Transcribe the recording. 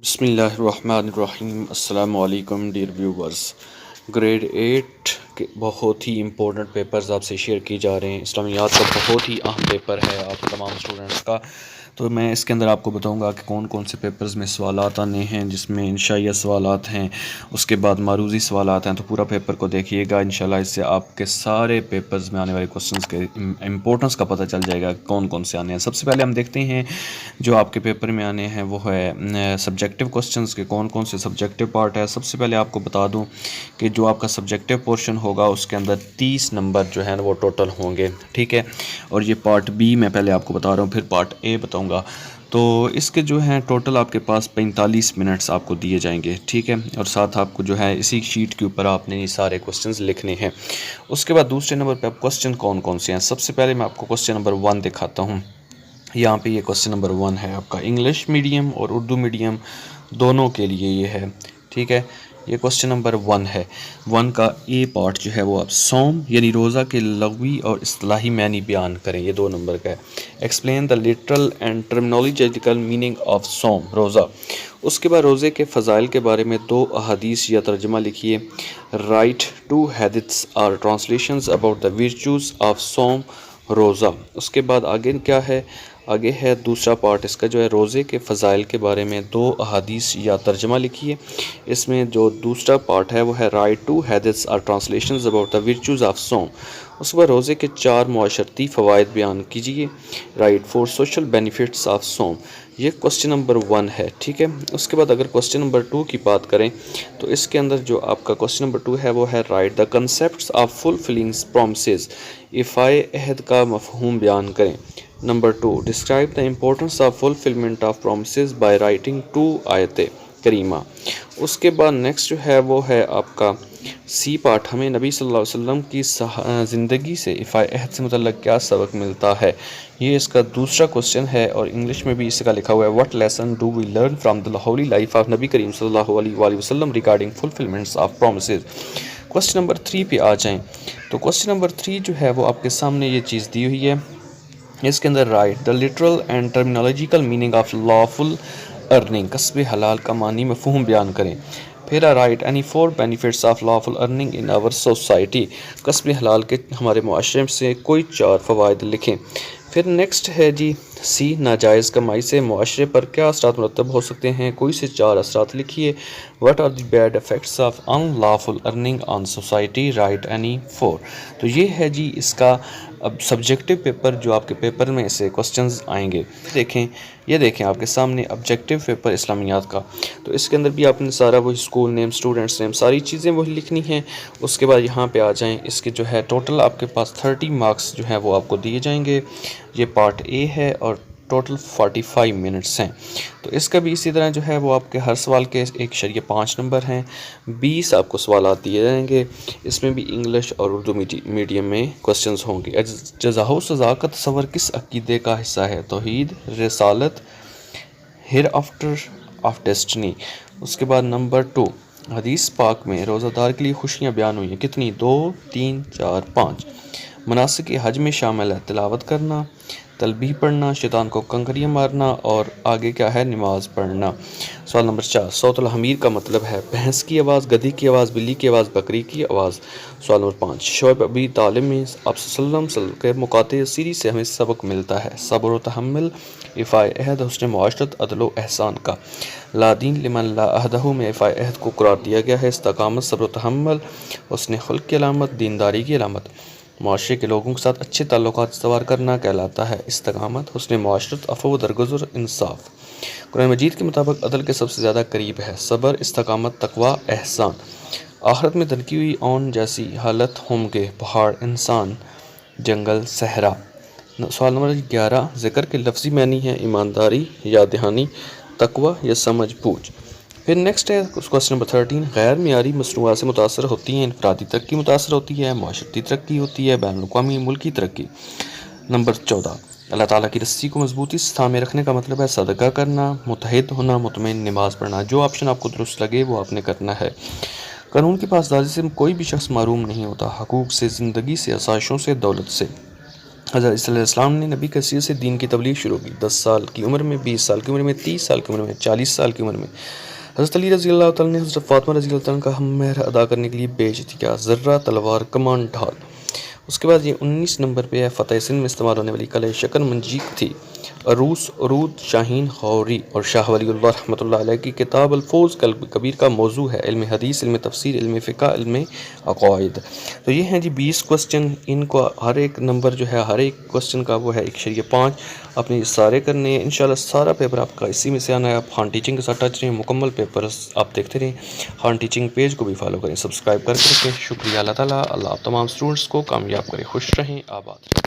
بسم اللہ الرحمن الرحیم۔ السلام علیکم ڈیئر ویورز۔ گریڈ 8 کے بہت ہی امپورٹنٹ پیپرز آپ سے شیئر کی جا رہے ہیں۔ اسلامیات کا بہت ہی اہم پیپر ہے آپ تمام اسٹوڈنٹس کا، تو میں اس کے اندر آپ کو بتاؤں گا کہ کون کون سے پیپرز میں سوالات آنے ہیں، جس میں انشائیہ سوالات ہیں، اس کے بعد معروضی سوالات ہیں۔ تو پورا پیپر کو دیکھیے گا، انشاءاللہ اس سے آپ کے سارے پیپرز میں آنے والے کوسچنز کے امپورٹنس کا پتہ چل جائے گا کون کون سے آنے ہیں۔ سب سے پہلے ہم دیکھتے ہیں جو آپ کے پیپر میں آنے ہیں وہ ہے سبجیکٹیو کوسچنز کے کون کون سے سبجیکٹیو پارٹ ہے۔ سب سے پہلے آپ کو بتا دوں کہ جو آپ کا سبجیکٹیو پورشن ہوگا اس کے اندر 30 نمبر جو ہیں وہ ٹوٹل ہوں گے، ٹھیک ہے۔ اور یہ پارٹ بی میں پہلے آپ کو بتا رہا ہوں، پھر پارٹ اے بتاؤں گا۔ تو اس کے جو ہیں ٹوٹل آپ کے پاس 45 منٹس آپ کو دیے جائیں گے، ٹھیک ہے۔ اور ساتھ آپ کو جو ہے اسی شیٹ کے اوپر آپ نے یہ سارے کوسچنز لکھنے ہیں۔ اس کے بعد دوسرے نمبر پہ آپ کوسچن کون کون سے ہیں، سب سے پہلے میں آپ کو کوسچن نمبر 1 دکھاتا ہوں۔ یہاں پہ یہ کوسچن نمبر 1 ہے آپ کا، انگلش میڈیم اور اردو میڈیم دونوں کے لیے یہ ہے، ٹھیک ہے۔ یہ کوسچن نمبر 1 ہے۔ 1 کا اے پارٹ جو ہے وہ آپ صوم یعنی روزہ کے لغوی اور اصطلاحی معنی بیان کریں، یہ 2 نمبر کا ہے۔ Explain the literal and terminological meaning of صوم، روزہ۔ اس کے بعد روزے کے فضائل کے بارے میں 2 احادیث یا ترجمہ لکھیے۔ رائٹ 2 حدیث اور translations about the virtues of صوم، روزہ۔ اس کے بعد آگے کیا ہے، آگے ہے دوسرا پارٹ اس کا جو ہے روزے کے فضائل کے بارے میں 2 احادیث یا ترجمہ لکھیے۔ اس میں جو دوسرا پارٹ ہے وہ ہے رائٹ 2 حدیث اور translations about the virtues of صوم۔ اس کے بعد روزے کے 4 معاشرتی فوائد بیان کیجیے۔ رائٹ 4 سوشل بینیفٹس آف صوم۔ یہ کوسچن نمبر 1 ہے، ٹھیک ہے۔ اس کے بعد اگر کوسچن نمبر 2 کی بات کریں تو اس کے اندر جو آپ کا کوسچن نمبر 2 ہے وہ ہے write the concepts of fulfilling promises, ایفائے عہد کا مفہوم بیان کریں۔ Number 2 describe the importance of fulfilment of promises by writing 2 آیت کریمہ۔ اس کے بعد نیکسٹ جو ہے وہ ہے آپ کا سی پارٹ، ہمیں نبی صلی اللہ علیہ وسلم کی زندگی سے ایفائے عہد سے متعلق کیا سبق ملتا ہے، یہ اس کا دوسرا کوسچن ہے۔ اور انگلش میں بھی اس کا لکھا ہوا ہے what lesson do we learn from the holy life of نبی کریم صلی اللہ علیہ وآلہ وسلم regarding fulfilments of promises. Question number 3 پہ آ جائیں تو کوسچن نمبر 3 جو ہے وہ آپ کے سامنے یہ چیز دی ہوئی ہے، اس کے اندر write the literal and terminological meaning of lawful earning, کسب حلال کا معنی مفہوم بیان کریں۔ پھر write any 4 benefits of lawful earning in our society, کسب حلال کے ہمارے معاشرے سے کوئی 4 فوائد لکھیں۔ پھر نیکسٹ ہے جی سی ناجائز کمائی سے معاشرے پر کیا اثرات مرتب ہو سکتے ہیں، کوئی سے 4 اثرات لکھیے۔ What are the bad effects of unlawful earning on society, write any 4۔ تو یہ ہے جی اس کا اب سبجیکٹیو پیپر جو آپ کے پیپر میں سے کوسچنز آئیں گے۔ یہ دیکھیں آپ کے سامنے آبجیکٹیو پیپر اسلامیات کا، تو اس کے اندر بھی آپ نے سارا وہی اسکول نیم، اسٹوڈنٹس نیم، ساری چیزیں وہی لکھنی ہیں۔ اس کے بعد یہاں پہ آ جائیں، اس کے جو ہے ٹوٹل آپ کے پاس 30 مارکس جو ہیں وہ آپ کو دیے جائیں گے۔ یہ پارٹ اے ہے اور ٹوٹل 45 منٹس ہیں۔ تو اس کا بھی اسی طرح جو ہے وہ آپ کے ہر سوال کے 1.5 نمبر ہیں، 20 آپ کو سوالات دیے جائیں گے۔ اس میں بھی انگلش اور اردو میڈیم میں کوسچنز ہوں گے۔ جزا و سزا کا تصور کس عقیدے کا حصہ ہے، توحید، رسالت، ہیر آفٹر آف ڈیسٹنی۔ اس کے بعد نمبر 2 حدیث پاک میں روزہ دار کے لیے خوشیاں بیان ہوئی ہیں، کتنی، 2 3 4 5۔ مناسک حج میں شامل ہے تلاوت کرنا، تلبیح پڑھنا، شیطان کو کنکریاں مارنا، اور آگے کیا ہے، نماز پڑھنا۔ سوال نمبر 4 صوت الحمیر کا مطلب ہے بھینس کی آواز، گدھی کی آواز، بلی کی آواز، بکری کی آواز۔ سوال نمبر 5 شعیب ابی طالب میں آپ صلی اللہ علیہ وسلم کے مقاطع سیری سے ہمیں سبق ملتا ہے، صبر و تحمل، ایفائے عہد، حسن معاشرت، عدل و احسان کا۔ لا دین لمن لا عہدہ میں ایفائے عہد کو قرار دیا گیا ہے، استقامت، صبر و تحمل حسن خلق کی علامت، دینداری کی علامت۔ معاشرے کے لوگوں کے ساتھ اچھے تعلقات استوار کرنا کہلاتا ہے استقامت، حسن معاشرت، عفو و درگزر، انصاف۔ قرآن مجید کے مطابق عدل کے سب سے زیادہ قریب ہے صبر، استقامت، تقوی، احسان۔ آخرت میں دھنکی ہوئی اون جیسی حالت ہوں گے، پہاڑ، انسان، جنگل، صحرا۔ سوال نمبر 11 ذکر کے لفظی معنی ہے ایمانداری یا دہانی، تقوی یا سمجھ بوجھ۔ پھر نیکسٹ ہے کوسچن نمبر 13 غیر معیاری مصنوعات سے متاثر ہوتی ہیں، انفرادی ترقی متاثر ہوتی ہے، معاشرتی ترقی ہوتی ہے، بین الاقوامی ملکی ترقی۔ نمبر 14 اللہ تعالیٰ کی رسی کو مضبوطی سے تھامے رکھنے کا مطلب ہے صدقہ کرنا، متحد ہونا، مطمئن، نماز پڑھنا۔ جو آپشن آپ کو درست لگے وہ آپ نے کرنا ہے۔ قانون کی پاسداری سے کوئی بھی شخص محروم نہیں ہوتا، حقوق سے، زندگی سے، آسائشوں سے، دولت سے۔ حضرت عیسیٰ علیہ السلام نے نبی کی حیثیت سے دین کی تبلیغ شروع کی، 10 سال کی عمر میں، 20 سال کی عمر میں، 30 سال کی عمر میں، 40 سال کی عمر میں۔ حضرت علی رضی اللہ تعالیٰ نے حضرت فاطمہ رضی اللہ تعالیٰ کا ہم مہر ادا کرنے کے لیے بھیج دیا، ذرہ، تلوار، کمان، ڈھال۔ اس کے بعد یہ 19 نمبر پہ ہے، فتح سندھ میں استعمال ہونے والی کلہ شکن منجیق تھی۔ عروس عروض شاہین غوری اور شاہ ولی اللہ رحمۃ اللہ علیہ کی کتاب الفوز کبیر کا موضوع ہے، علم حدیث، علم تفسیر، علم فقہ، علم عقائد۔ تو یہ ہیں جی 20 کوسچن، ان کو ہر ایک نمبر جو ہے ہر ایک کوسچن کا وہ ہے 1/5، اپنے سارے کرنے ہیں انشاءاللہ۔ سارا پیپر آپ کا اسی میں سے آنا ہے۔ آپ خان ٹیچنگ کے ساتھ ٹچ رہیں، مکمل پیپرز آپ دیکھتے رہیں۔ خان ٹیچنگ پیج کو بھی فالو کریں، سبسکرائب کر کے رکھیں۔ شکریہ اللہ تعالیٰ، اللہ آپ تمام اسٹوڈنٹس کو کامیاب کرے، خوش رہیں، آباد رہیں۔